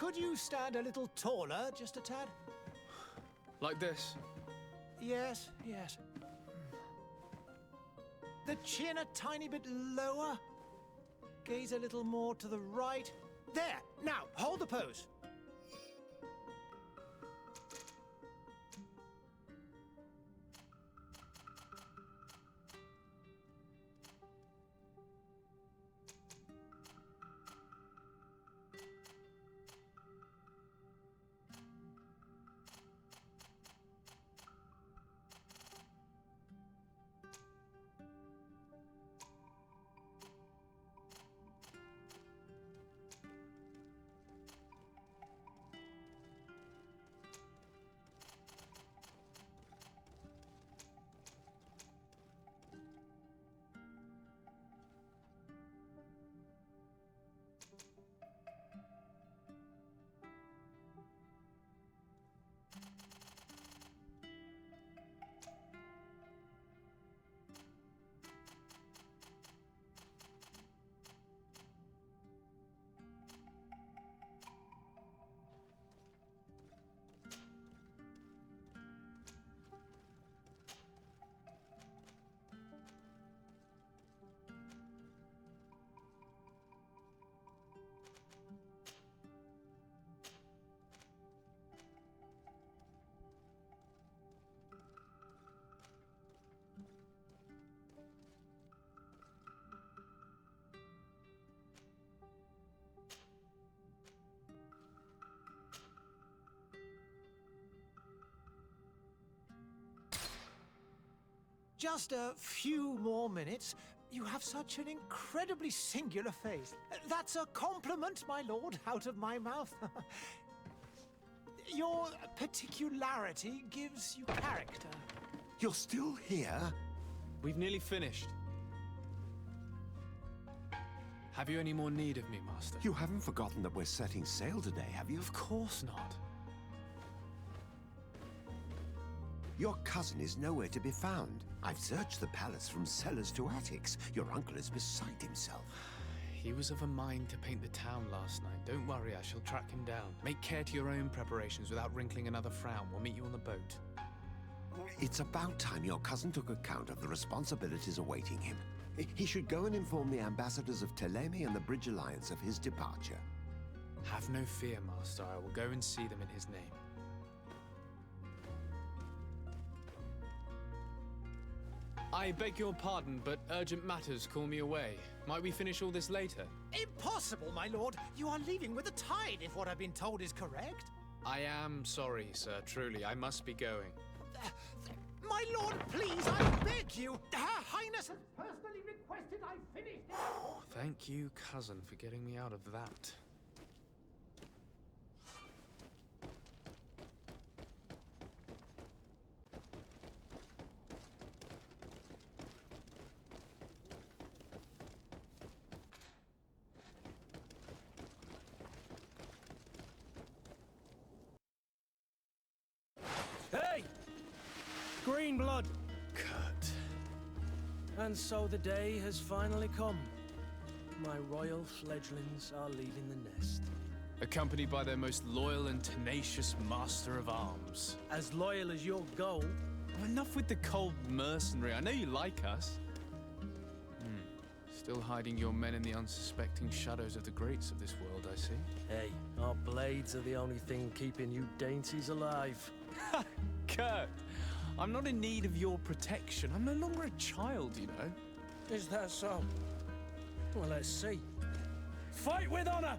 Could you stand a little taller, just a tad? Like this? Yes, yes. The chin a tiny bit lower. Gaze a little more to the right. There! Now, hold the pose. Just a few more minutes. You have such an incredibly singular face. That's a compliment, my lord, out of my mouth. Your particularity gives you character. You're still here? We've nearly finished. Have you any more need of me, Master? You haven't forgotten that we're setting sail today, have you? Of course not. Your cousin is nowhere to be found. I've searched the palace from cellars to attics. Your uncle is beside himself. He was of a mind to paint the town last night. Don't worry, I shall track him down. Make care to your own preparations without wrinkling another frown. We'll meet you on the boat. It's about time your cousin took account of the responsibilities awaiting him. He should go and inform the ambassadors of Telemi and the Bridge Alliance of his departure. Have no fear, Master. I will go and see them in his name. I beg your pardon, but urgent matters call me away. Might we finish all this later? Impossible, my lord. You are leaving with the tide, if what I've been told is correct. I am sorry, sir. Truly, I must be going. My lord, please, I beg you. Her Highness has personally requested I finish this. Thank you, cousin, for getting me out of that. Hey! Green blood! Kurt. And so the day has finally come. My royal fledglings are leaving the nest. Accompanied by their most loyal and tenacious master of arms. As loyal as your goal. Oh, enough with the cold mercenary. I know you like us. Still hiding your men in the unsuspecting shadows of the greats of this world, I see. Hey, our blades are the only thing keeping you dainties alive. Kurt, I'm not in need of your protection. I'm no longer a child, you know. Is that so? Well, let's see. Fight with honor!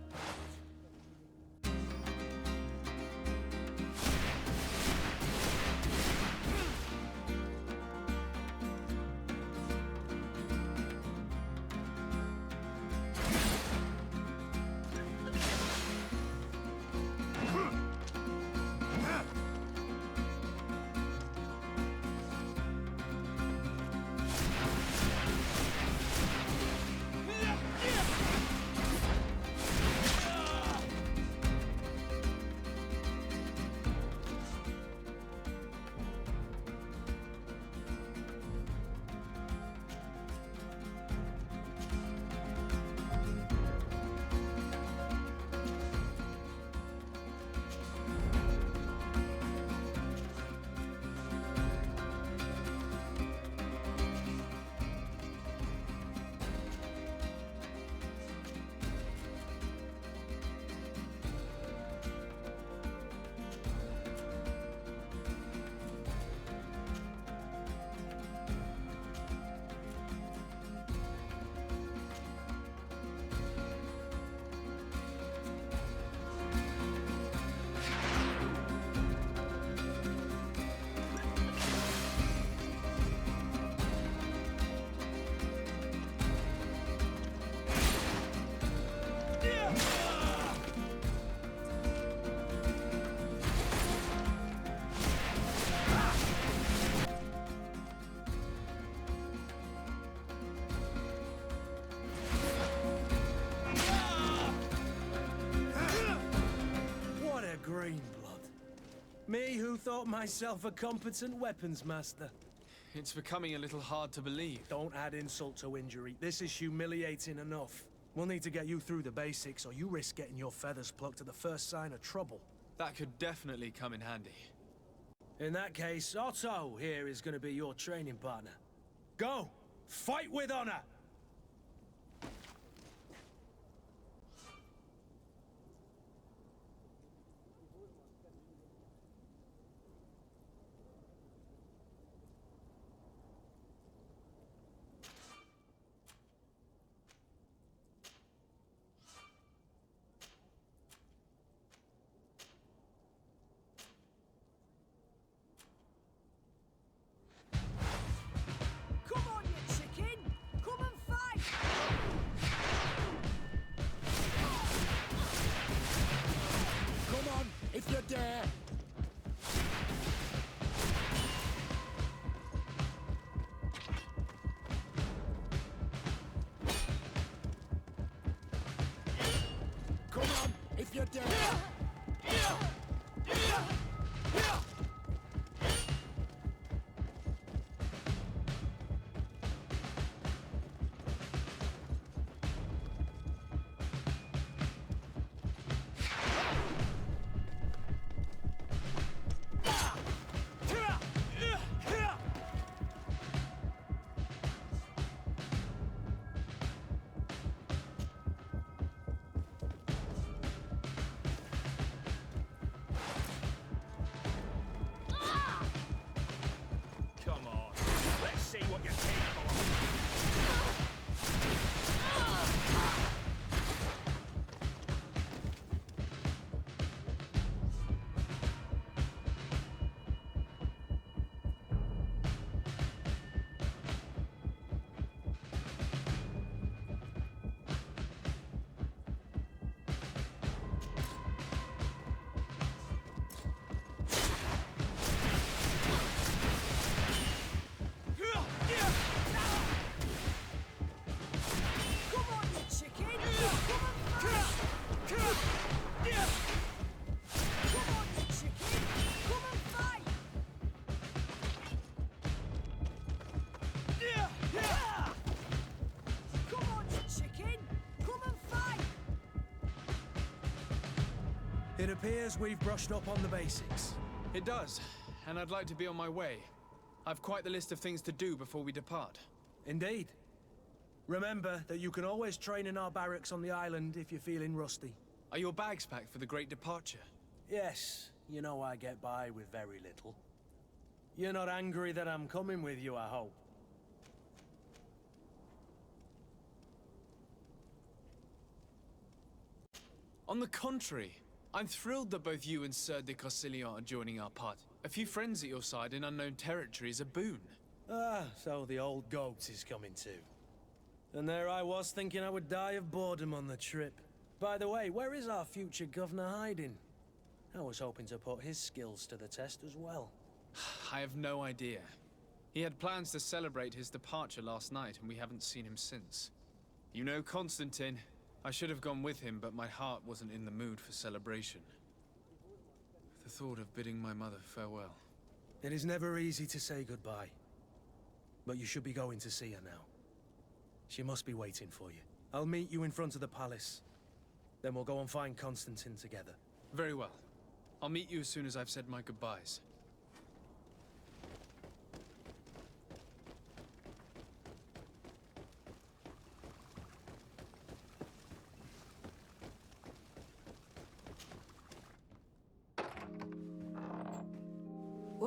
Me who thought myself a competent weapons master. It's becoming a little hard to believe. Don't add insult to injury. This is humiliating enough. We'll need to get you through the basics, or you risk getting your feathers plucked at the first sign of trouble. That could definitely come in handy. In that case, Otto here is going to be your training partner. Go! Fight with honor! It appears we've brushed up on the basics. It does, and I'd like to be on my way. I've quite the list of things to do before we depart. Indeed. Remember that you can always train in our barracks on the island if you're feeling rusty. Are your bags packed for the great departure? Yes, you know I get by with very little. You're not angry that I'm coming with you, I hope. On the contrary, I'm thrilled that both you and Sir de Corsilion are joining our party. A few friends at your side in unknown territory is a boon. Ah, so the old goat is coming too. And there I was thinking I would die of boredom on the trip. By the way, where is our future governor hiding? I was hoping to put his skills to the test as well. I have no idea. He had plans to celebrate his departure last night, and we haven't seen him since. You know Constantine. I should have gone with him, but my heart wasn't in the mood for celebration. The thought of bidding my mother farewell. It is never easy to say goodbye. But you should be going to see her now. She must be waiting for you. I'll meet you in front of the palace. Then we'll go and find Constantine together. Very well. I'll meet you as soon as I've said my goodbyes.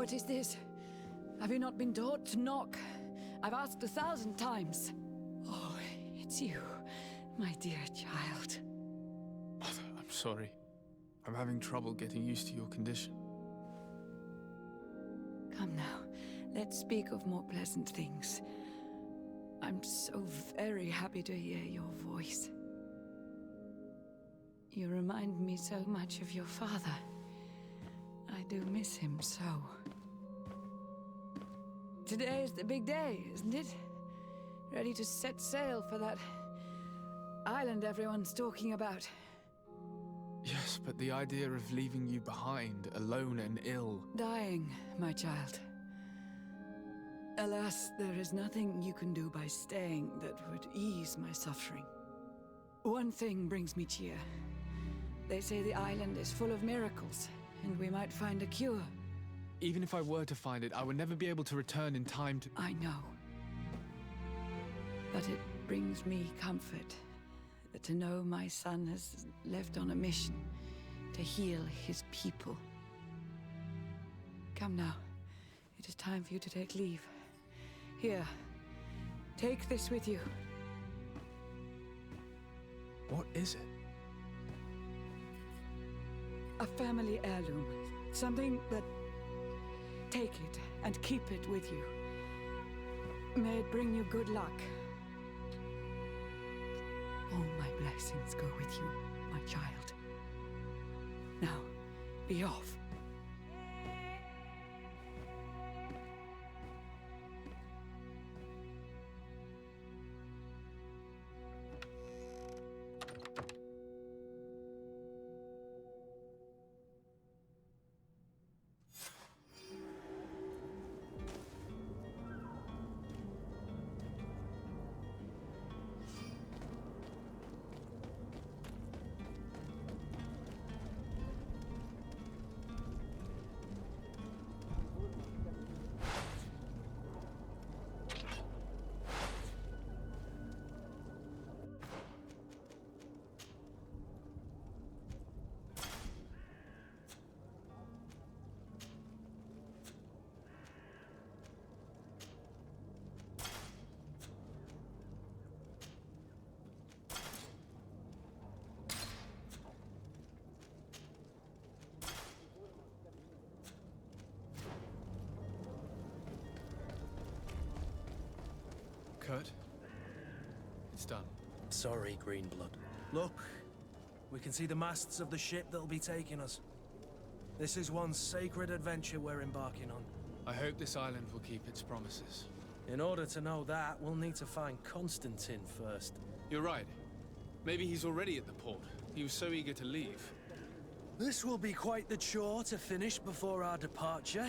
What is this? Have you not been taught to knock? I've asked 1,000 times. Oh, it's you, my dear child. Mother, I'm sorry. I'm having trouble getting used to your condition. Come now, let's speak of more pleasant things. I'm so very happy to hear your voice. You remind me so much of your father. I do miss him so. Today is the big day, isn't it? Ready to set sail for that island everyone's talking about. Yes, but the idea of leaving you behind, alone and ill... Dying, my child. Alas, there is nothing you can do by staying that would ease my suffering. One thing brings me cheer. They say the island is full of miracles, and we might find a cure. Even if I were to find it, I would never be able to return in time to... I know. But it brings me comfort to know my son has left on a mission to heal his people. Come now. It is time for you to take leave. Here, take this with you. What is it? A family heirloom. Something that... Take it and keep it with you. May it bring you good luck. All my blessings go with you, my child. Now, be off. Kurt? It's done. Sorry, Greenblood. Look, we can see the masts of the ship that'll be taking us. This is one sacred adventure we're embarking on. I hope this island will keep its promises. In order to know that, we'll need to find Constantine first. You're right. Maybe he's already at the port. He was so eager to leave. This will be quite the chore to finish before our departure.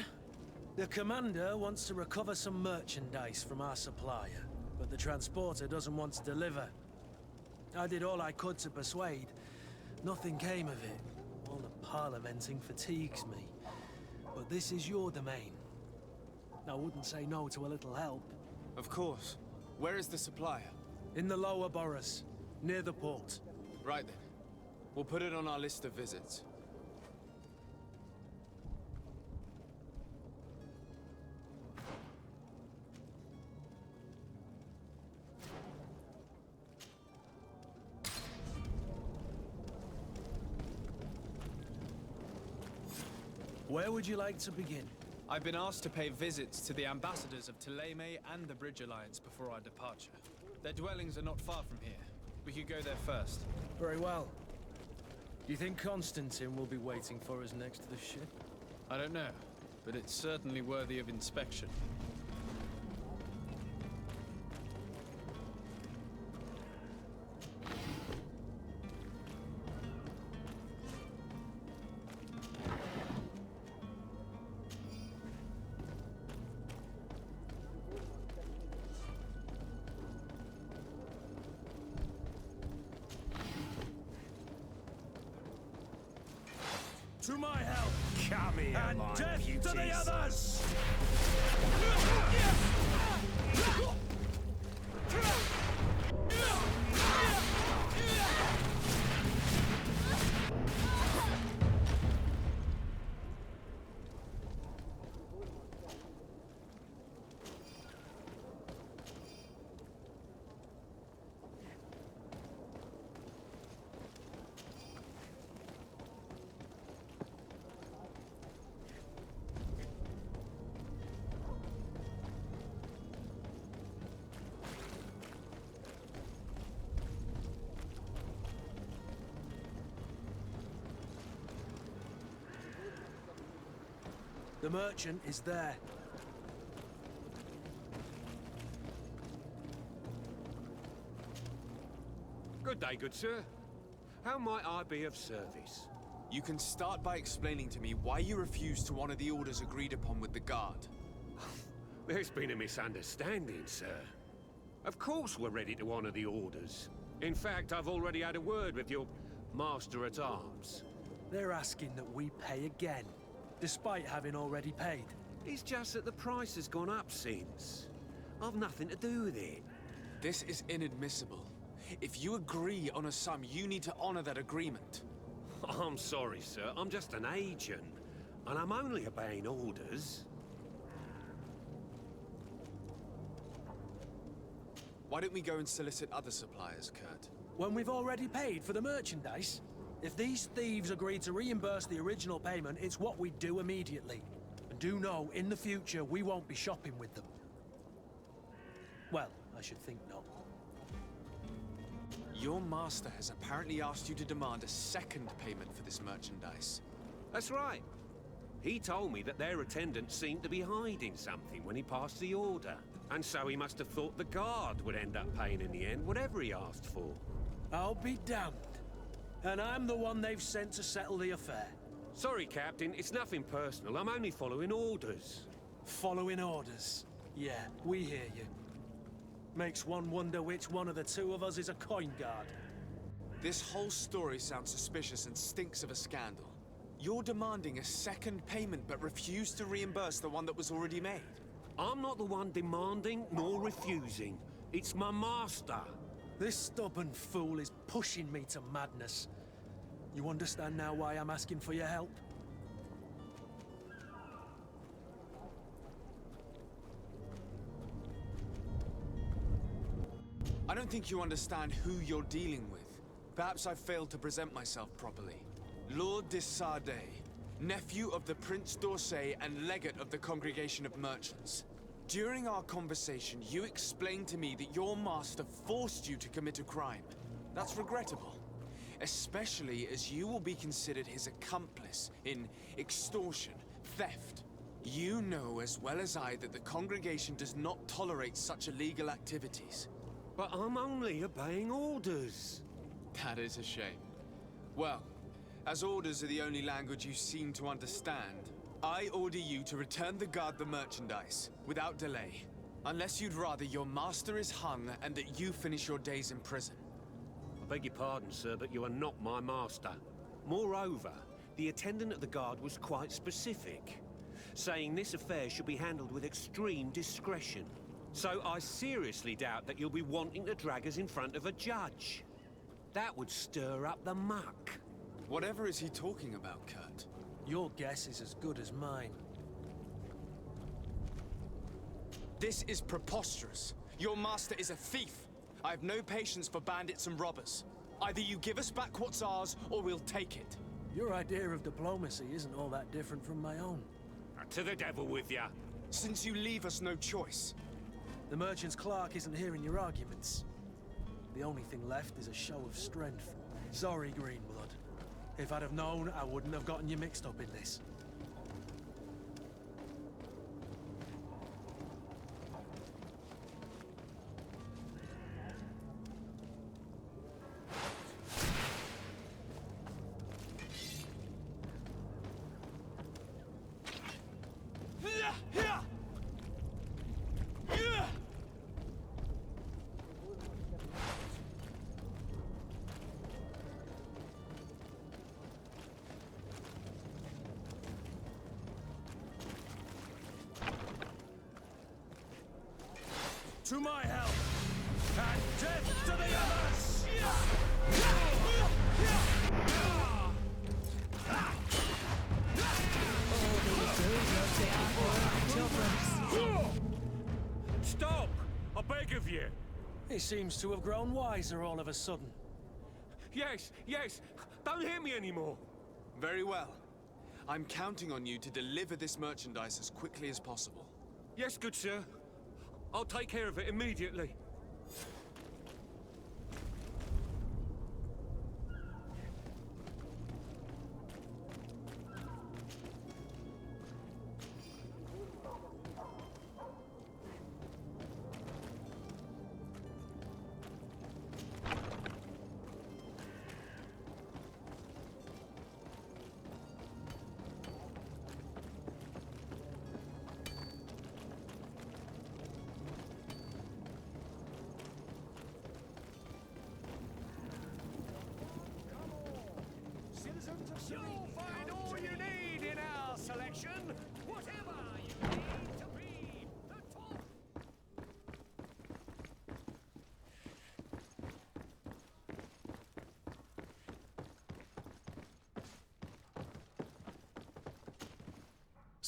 The commander wants to recover some merchandise from our supplier, but the transporter doesn't want to deliver. I did all I could to persuade. Nothing came of it. All the parliamenting fatigues me. But this is your domain. I wouldn't say no to a little help. Of course. Where is the supplier? In the lower boroughs, near the port. Right then. We'll put it on our list of visits. Where would you like to begin? I've been asked to pay visits to the ambassadors of Thélème and the Bridge Alliance before our departure. Their dwellings are not far from here. We could go there first. Very well. Do you think Constantine will be waiting for us next to the ship? I don't know, but it's certainly worthy of inspection. To my help! Come here, And line death beauties. to the others! The merchant is there. Good day, good sir. How might I be of service? You can start by explaining to me why you refused to honor the orders agreed upon with the Guard. There's been a misunderstanding, sir. Of course we're ready to honor the orders. In fact, I've already had a word with your Master-at-Arms. They're asking that we pay again, despite having already paid. It's just that the price has gone up since. I've nothing to do with it. This is inadmissible. If you agree on a sum, you need to honor that agreement. I'm sorry, sir. I'm just an agent. And I'm only obeying orders. Why don't we go and solicit other suppliers, Kurt? When we've already paid for the merchandise? If these thieves agree to reimburse the original payment, it's what we do immediately. And do know, in the future, we won't be shopping with them. Well, I should think not. Your master has apparently asked you to demand a second payment for this merchandise. That's right. He told me that their attendant seemed to be hiding something when he passed the order. And so he must have thought the Guard would end up paying in the end, whatever he asked for. I'll be damned. And I'm the one they've sent to settle the affair. Sorry, Captain, it's nothing personal. I'm only following orders. Following orders. Yeah, we hear you. Makes one wonder which one of the two of us is a coin guard. This whole story sounds suspicious and stinks of a scandal. You're demanding a second payment but refuse to reimburse the one that was already made. I'm not the one demanding nor refusing. It's my master. This stubborn fool is pushing me to madness. You understand now why I'm asking for your help? I don't think you understand who you're dealing with. Perhaps I failed to present myself properly. Lord de Sardet, nephew of the Prince d'Orsay and legate of the Congregation of Merchants. During our conversation, you explained to me that your master forced you to commit a crime. That's regrettable, especially as you will be considered his accomplice in extortion, theft. You know as well as I that the Congregation does not tolerate such illegal activities. But I'm only obeying orders. That is a shame. Well, as orders are the only language you seem to understand, I order you to return the Guard the merchandise, without delay. Unless you'd rather your master is hung and that you finish your days in prison. I beg your pardon, sir, but you are not my master. Moreover, the attendant at the Guard was quite specific, saying this affair should be handled with extreme discretion. So I seriously doubt that you'll be wanting to drag us in front of a judge. That would stir up the muck. Whatever is he talking about, Kurt? Your guess is as good as mine. This is preposterous. Your master is a thief. I have no patience for bandits and robbers. Either you give us back what's ours, or we'll take it. Your idea of diplomacy isn't all that different from my own. To the devil with ya. Since you leave us no choice. The merchant's clerk isn't hearing your arguments. The only thing left is a show of strength. Sorry, Greenblood. If I'd have known, I wouldn't have gotten you mixed up in this. To my help! And death to the others! Stop! I beg of you! He seems to have grown wiser all of a sudden. Yes, yes! Don't hit me anymore! Very well. I'm counting on you to deliver this merchandise as quickly as possible. Yes, good sir. I'll take care of it immediately.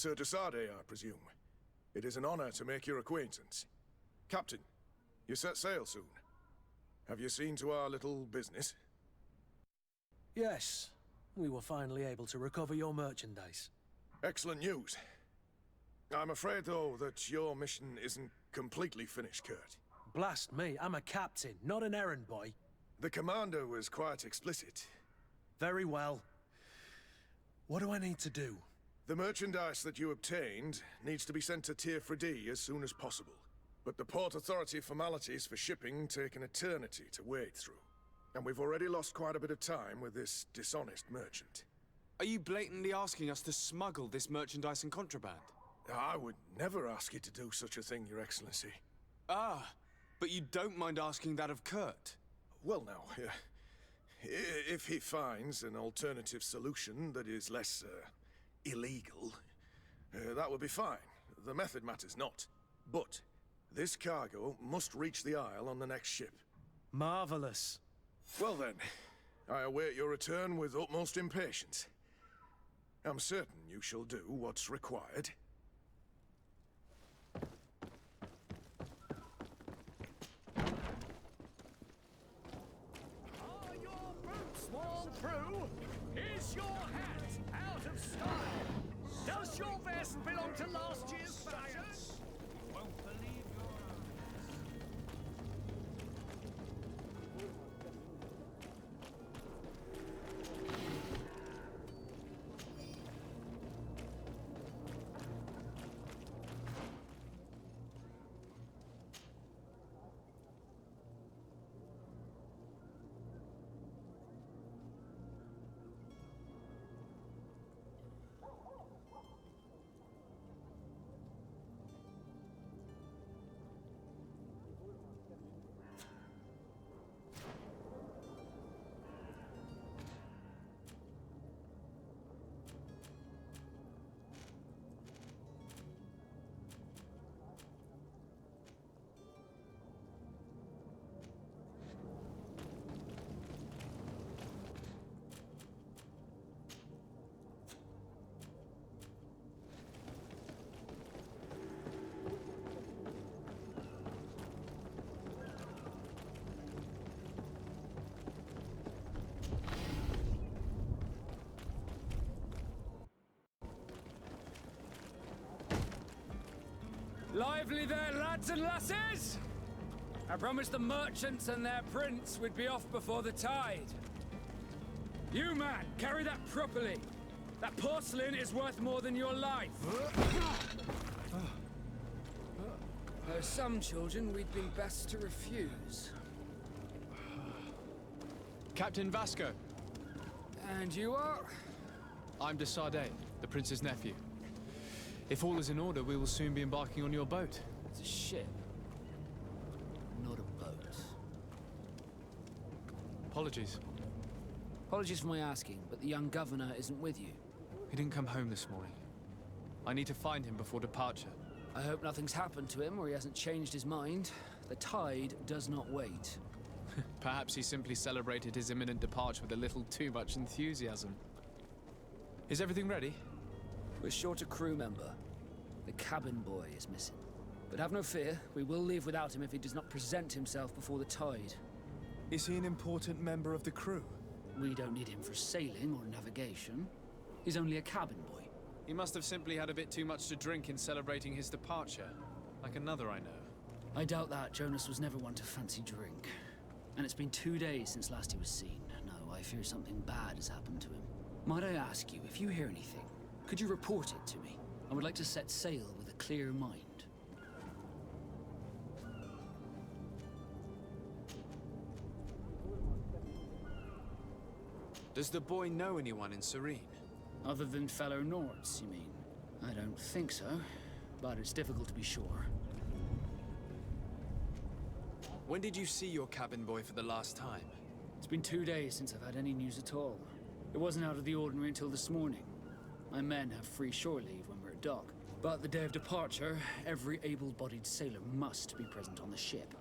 Sir Desade, I presume. It is an honor to make your acquaintance. Captain, you set sail soon. Have you seen to our little business? Yes, we were finally able to recover your merchandise. Excellent news. I'm afraid, though, that your mission isn't completely finished, Kurt. Blast me, I'm a captain, not an errand boy. The commander was quite explicit. Very well. What do I need to do? The merchandise that you obtained needs to be sent to Tier 4D as soon as possible. But the Port Authority formalities for shipping take an eternity to wade through. And we've already lost quite a bit of time with this dishonest merchant. Are you blatantly asking us to smuggle this merchandise and contraband? I would never ask you to do such a thing, Your Excellency. Ah, but you don't mind asking that of Kurt? Well now, if he finds an alternative solution that is less, illegal, that would be fine. The method matters not. But this cargo must reach the Isle on the next ship. Marvelous. Well then, I await your return with utmost impatience. I'm certain you shall do what's required. Are your boots worn through? Is your hat out of style? Does your vest belong to last year's fashion? You won't believe your Lively there, lads and lasses! I promised the merchants and their prince we'd be off before the tide. You, man, carry that properly. That porcelain is worth more than your life. There are some children we'd be best to refuse. Captain Vasco. And you are? I'm Desade, the prince's nephew. If all is in order, we will soon be embarking on your boat. It's a ship, not a boat. Apologies. Apologies for my asking, but the young governor isn't with you. He didn't come home this morning. I need to find him before departure. I hope nothing's happened to him or he hasn't changed his mind. The tide does not wait. Perhaps he simply celebrated his imminent departure with a little too much enthusiasm. Is everything ready? We're short a crew member. The cabin boy is missing. But have no fear, we will leave without him if he does not present himself before the tide. Is he an important member of the crew? We don't need him for sailing or navigation. He's only a cabin boy. He must have simply had a bit too much to drink in celebrating his departure. Like another I know. I doubt that. Jonas was never one to fancy drink. And it's been 2 days since last he was seen. No, I fear something bad has happened to him. Might I ask you, if you hear anything, could you report it to me? I would like to set sail with a clear mind. Does the boy know anyone in Serene? Other than fellow Nords, you mean? I don't think so, but it's difficult to be sure. When did you see your cabin boy for the last time? It's been 2 days since I've had any news at all. It wasn't out of the ordinary until this morning. My men have free shore leave when we're at dock. But the day of departure, every able-bodied sailor must be present on the ship.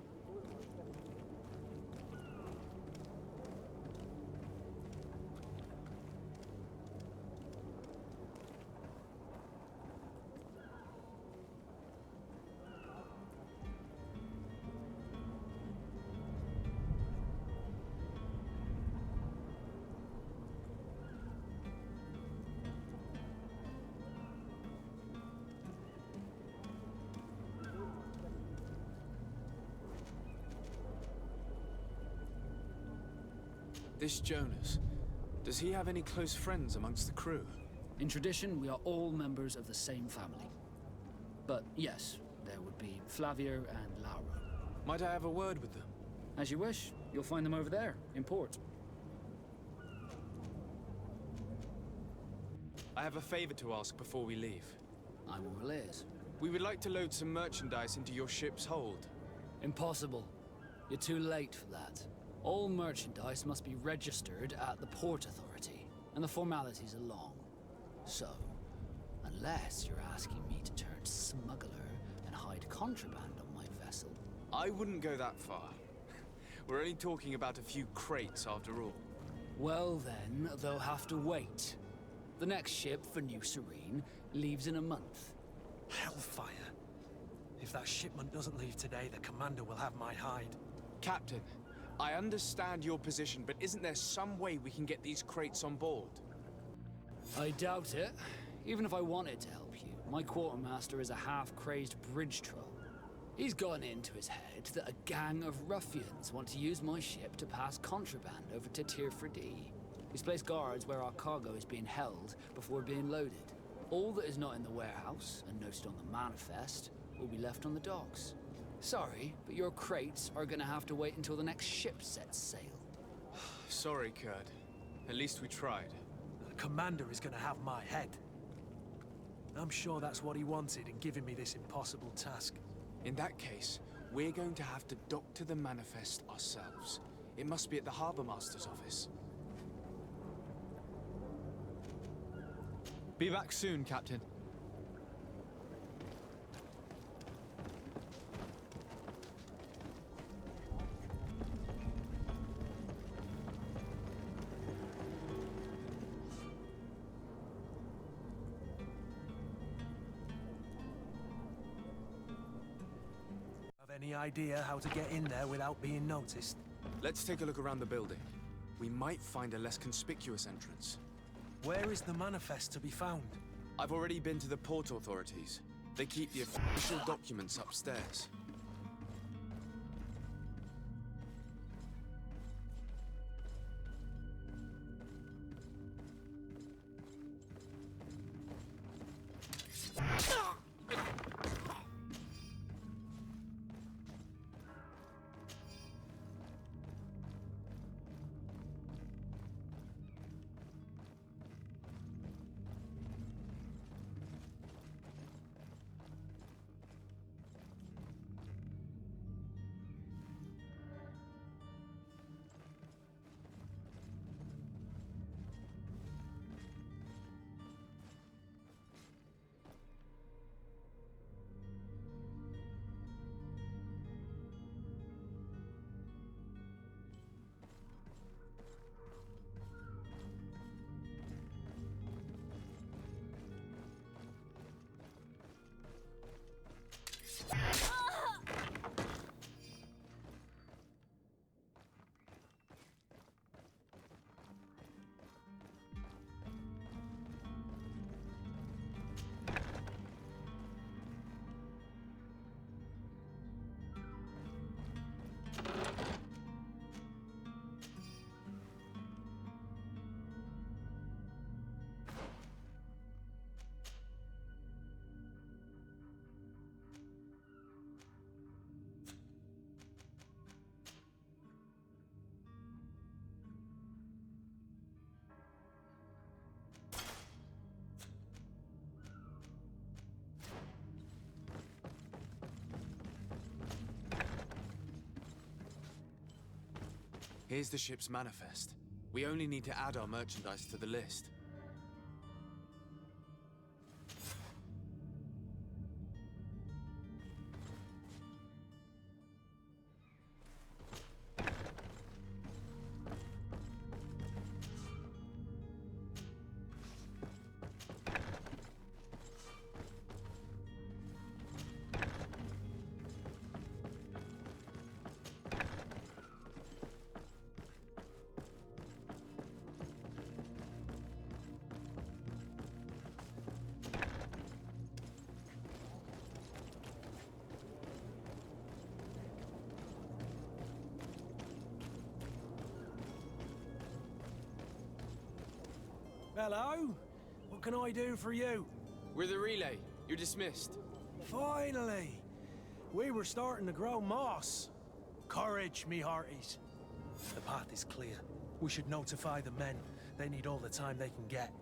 This Jonas, does he have any close friends amongst the crew? In tradition, we are all members of the same family. But yes, there would be Flavio and Laura. Might I have a word with them? As you wish. You'll find them over there, in port. I have a favor to ask before we leave. I'm all ears. We would like to load some merchandise into your ship's hold. Impossible. You're too late for that. All merchandise must be registered at the Port Authority, and the formalities are long. So, unless you're asking me to turn smuggler and hide contraband on my vessel... I wouldn't go that far. We're only talking about a few crates after all. Well then, they'll have to wait. The next ship for New Serene leaves in a month. Hellfire. If that shipment doesn't leave today, the commander will have my hide. Captain, I understand your position, but isn't there some way we can get these crates on board? I doubt it. Even if I wanted to help you, my quartermaster is a half-crazed bridge troll. He's gotten into his head that a gang of ruffians want to use my ship to pass contraband over to Tier 4D. He's placed guards where our cargo is being held before being loaded. All that is not in the warehouse, and noted on the manifest, will be left on the docks. Sorry, but your crates are gonna have to wait until the next ship sets sail. Sorry, Kurt. At least we tried. The commander is gonna have my head. I'm sure that's what he wanted in giving me this impossible task. In that case, we're going to have to dock to the manifest ourselves. It must be at the Harbour Master's office. Be back soon, Captain. Any idea how to get in there without being noticed? Let's take a look around the building. We might find a less conspicuous entrance. Where is the manifest to be found? I've already been to the port authorities. They keep the official documents upstairs. Here's the ship's manifest. We only need to add our merchandise to the list. Hello? What can I do for you? We're the relay. You're dismissed. Finally! We were starting to grow moss. Courage, me hearties. The path is clear. We should notify the men. They need all the time they can get.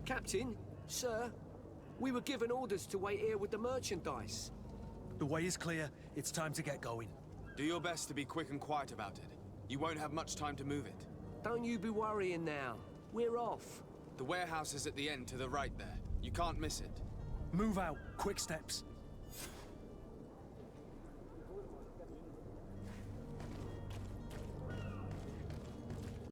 Captain, sir, we were given orders to wait here with the merchandise. The way is clear. It's time to get going. Do your best to be quick and quiet about it. You won't have much time to move it. Don't you be worrying now. We're off. The warehouse is at the end to the right there. You can't miss it. Move out. Quick steps.